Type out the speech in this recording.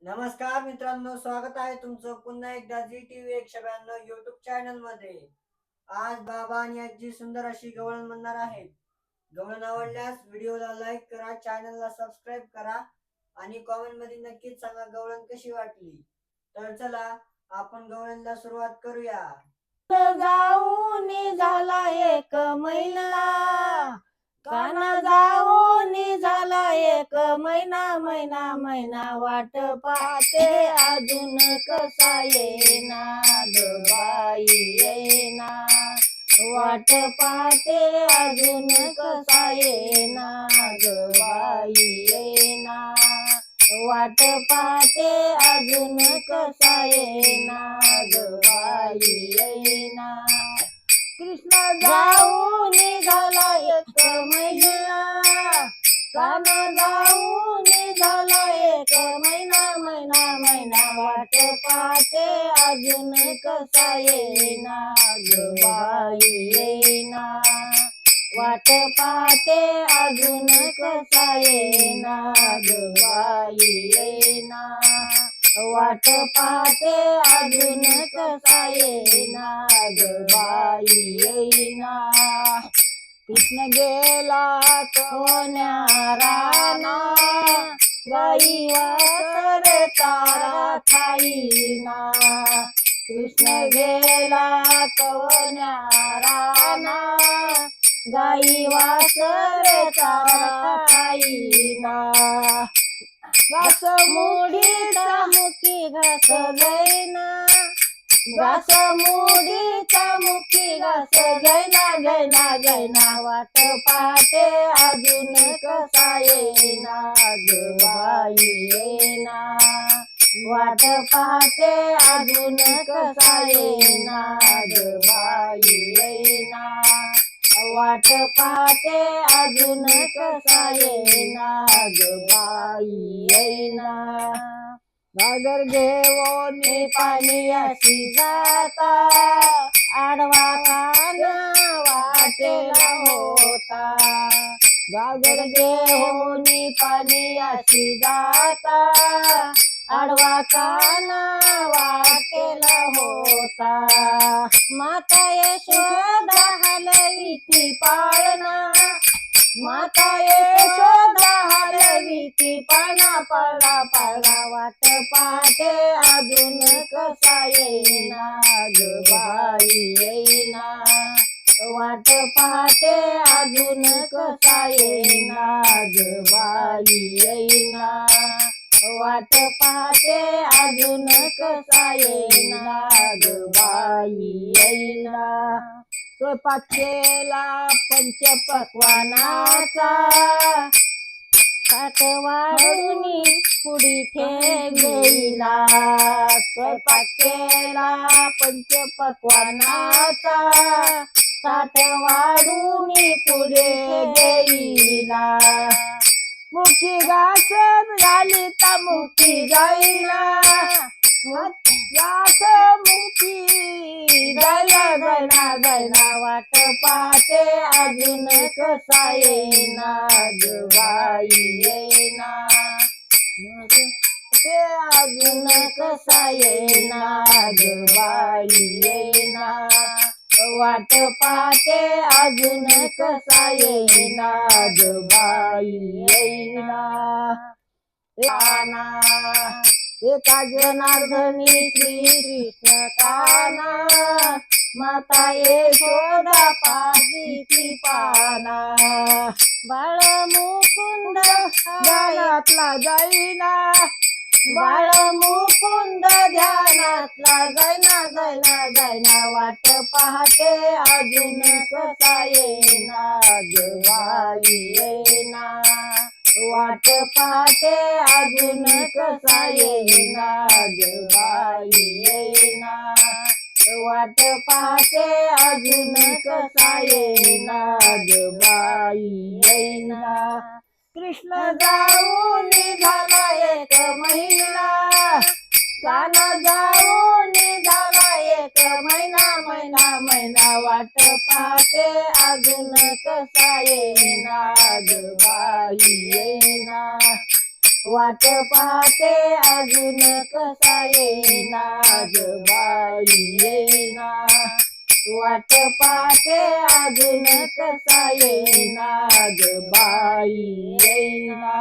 नमस्कार मित्रांनो, स्वागत आहे तुमचं पुन्हा एकदा जी टीव्ही 192 युट्यूब चॅनल मध्ये. आज बाबा आणि आजी सुंदर अशी गवळण म्हणणार आहेत. गवळण आवडल्यास व्हिडिओला लाईक करा, चॅनलला सबस्क्राईब करा आणि कॉमेंट मध्ये नक्कीच सांगा गवळण कशी वाटली. तर चला आपण गवळणला सुरुवात करूया. जाऊन झाला एक महिना, काना जाऊन झाला एक महिना वाट पाहते अजून कसा येना ग बाई येना, वाट पाहते अजून कसा येना ग बाई येना, वाट पाहते अजून कसा येना ग बाई येना. कृष्ण जाऊन झाला एक महिना, काना जाऊन झाला एक महिना वाट पाहते अजून कसा येना ग बाई येना, वाट पाहते अजून कसा येना ग बाई येना, वाट पाहते अजून कसा येना ग बाई येना. कृष्ण गेला कोण्या राना, गाई वासर चारा खाईना. कृष्ण गेला कोण्या राना, गाई वासर चारा खाईना. घास मुडीचा मुखी घास जाईना, घास मुडीचा मुखी घास जाईना, वाट पाहते अजून कसा येना ग बाई येना, वाट पाहते अजून कसा येना ग बाई येना, वाट पाहते अजून कसा येना ग बाई येना. घागर घेऊन पाणी अशी जाता, आडवा काना वाटेला होता. घागर घेऊन पाणी अशी जाता, आडवा काना वाटेला होता. माता यशोदा हलवीती पाळणा, माता यशोदा हलवीती पाळणा, पाळणा वाट पाहते अजून कसा येना ग बाई येना, वाट पाहते अजून कसा येना ग बाई येना, वाट पाहते अजून कसा येना ग बाई येना. स्वयंपाक केला पंचपक्वानाचा, ताट वाढून पुडी ठेवला. स्वयंपाक केला पंचपक्वानाचा, ताट वाढून पुढे गेला. मुखी घास झाली तर मुखी जाईना, घास मुखी जाईना, वाट पाहते अजून कसा येना ग बाई येना, ते अजून कसा येना ग बाई येना, वाट पाहते अजून कसा येना ग बाई येना. एका जनार्दनी श्री कृष्ण काना, माता यशोदा पाहिती पाना. बाळ मुकुंद ध्यानातला जाईना, बाळ मुकुंद ध्यानातला जाईना, वाट पाहते अजून कसा येना ग बाई येना, वाट पाहते अजून कसा येना ग बाई येना, वाट पाहते अजून कसा येना ग बाई येना. कृष्ण जाऊन झाला एक महिना, काना जाऊन झाला एक महिना वाट पाहते अजून कसा येना ग बाई येना, वाट पाहते अजून कसा येईना ग बाई येईना वाट पाहते अजून कसा येईना ग बाई येईना